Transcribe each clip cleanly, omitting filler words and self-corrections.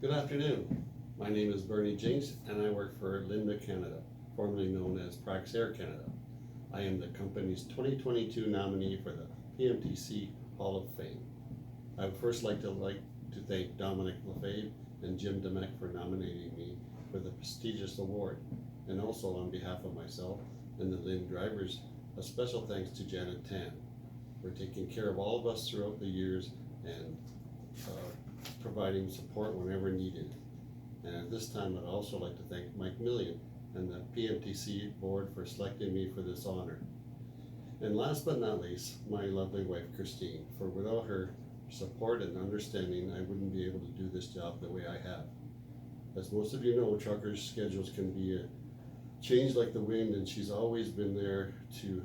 Good afternoon. My name is Bernie Jinks and I work for Linda Canada, formerly known as Praxair Canada. I am the company's 2022 nominee for the PMTC Hall of Fame. I would first like to thank Dominic Lefebvre and Jim Demek for nominating me for the prestigious award, and also on behalf of myself and the Lynn drivers, a special thanks to Janet Tan for taking care of all of us throughout the years and providing support whenever needed. And at this time, I'd also like to thank Mike Millian and the PMTC board for selecting me for this honor. And last but not least, my lovely wife, Christine, for without her support and understanding, I wouldn't be able to do this job the way I have. As most of you know, truckers' schedules can be changed like the wind, and she's always been there to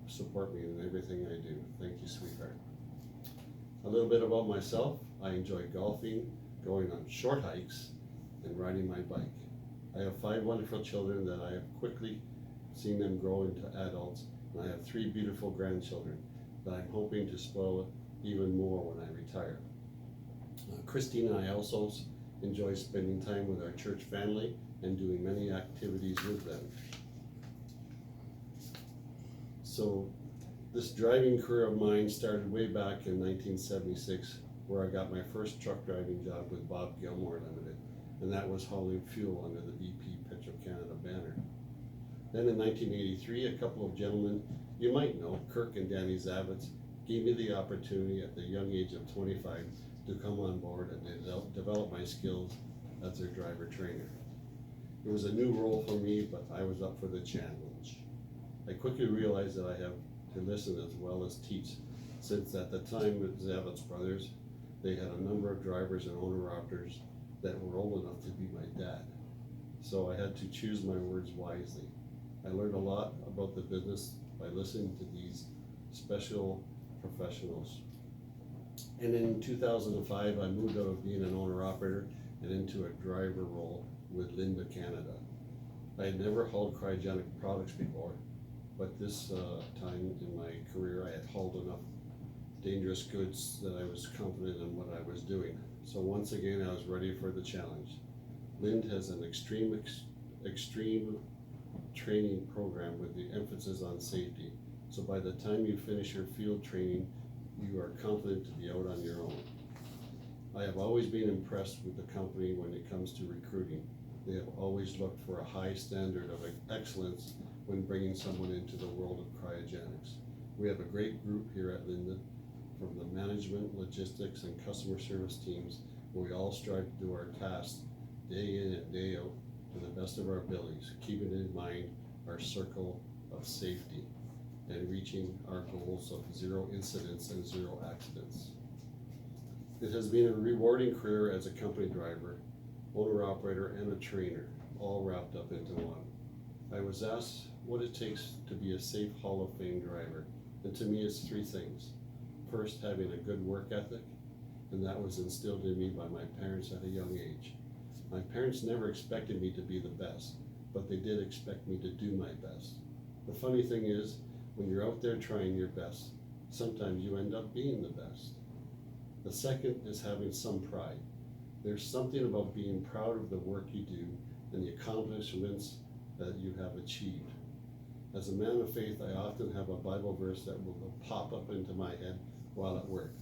support me in everything I do. Thank you, sweetheart. A little bit about myself. I enjoy golfing, going on short hikes, and riding my bike. I have 5 wonderful children that I have quickly seen them grow into adults, and I have 3 beautiful grandchildren that I'm hoping to spoil even more when I retire. Christine and I also enjoy spending time with our church family and doing many activities with them. So this driving career of mine started way back in 1976, where I got my first truck driving job with Bob Gilmore Limited, and that was hauling fuel under the BP Petro-Canada banner. Then in 1983, a couple of gentlemen you might know, Kirk and Danny Zavitz, gave me the opportunity at the young age of 25 to come on board and develop my skills as their driver trainer. It was a new role for me, but I was up for the challenge. I quickly realized that I have to listen as well as teach, since at the time with Zavitz Brothers, they had a number of drivers and owner-operators that were old enough to be my dad. So I had to choose my words wisely. I learned a lot about the business by listening to these special professionals. And in 2005, I moved out of being an owner-operator and into a driver role with Linda Canada. I had never hauled cryogenic products before, but this time in my career, I had hauled enough dangerous goods that I was confident in what I was doing. So once again, I was ready for the challenge. Lind has an extreme training program with the emphasis on safety. So by the time you finish your field training, you are confident to be out on your own. I have always been impressed with the company when it comes to recruiting. They have always looked for a high standard of excellence when bringing someone into the world of cryogenics. We have a great group here at Linden, from the management, logistics, and customer service teams, where we all strive to do our tasks day in and day out to the best of our abilities, keeping in mind our circle of safety and reaching our goals of 0 incidents and 0 accidents. It has been a rewarding career as a company driver, owner-operator, and a trainer, all wrapped up into one. I was asked what it takes to be a safe Hall of Fame driver, and to me it's 3 things. First, having a good work ethic, and that was instilled in me by my parents at a young age. My parents never expected me to be the best, but they did expect me to do my best. The funny thing is, when you're out there trying your best, sometimes you end up being the best. The second is having some pride. There's something about being proud of the work you do and the accomplishments that you have achieved. As a man of faith, I often have a Bible verse that will pop up into my head while at work.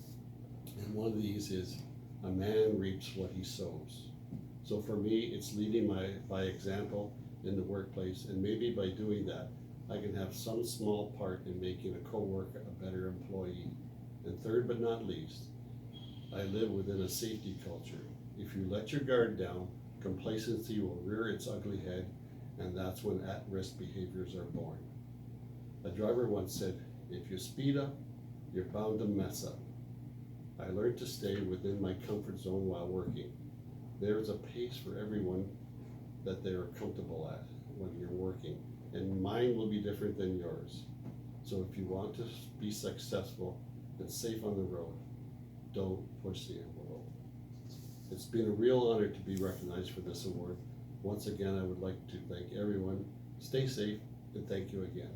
And one of these is, a man reaps what he sows. So for me, it's leading by example in the workplace, and maybe by doing that, I can have some small part in making a coworker a better employee. And third but not least, I live within a safety culture. If you let your guard down, complacency will rear its ugly head, and that's when at-risk behaviors are born. A driver once said, if you speed up, you're bound to mess up. I learned to stay within my comfort zone while working. There is a pace for everyone that they are comfortable at when you're working, and mine will be different than yours. So if you want to be successful and safe on the road, don't push the envelope. It's been a real honor to be recognized for this award. Once again, I would like to thank everyone. Stay safe, and thank you again.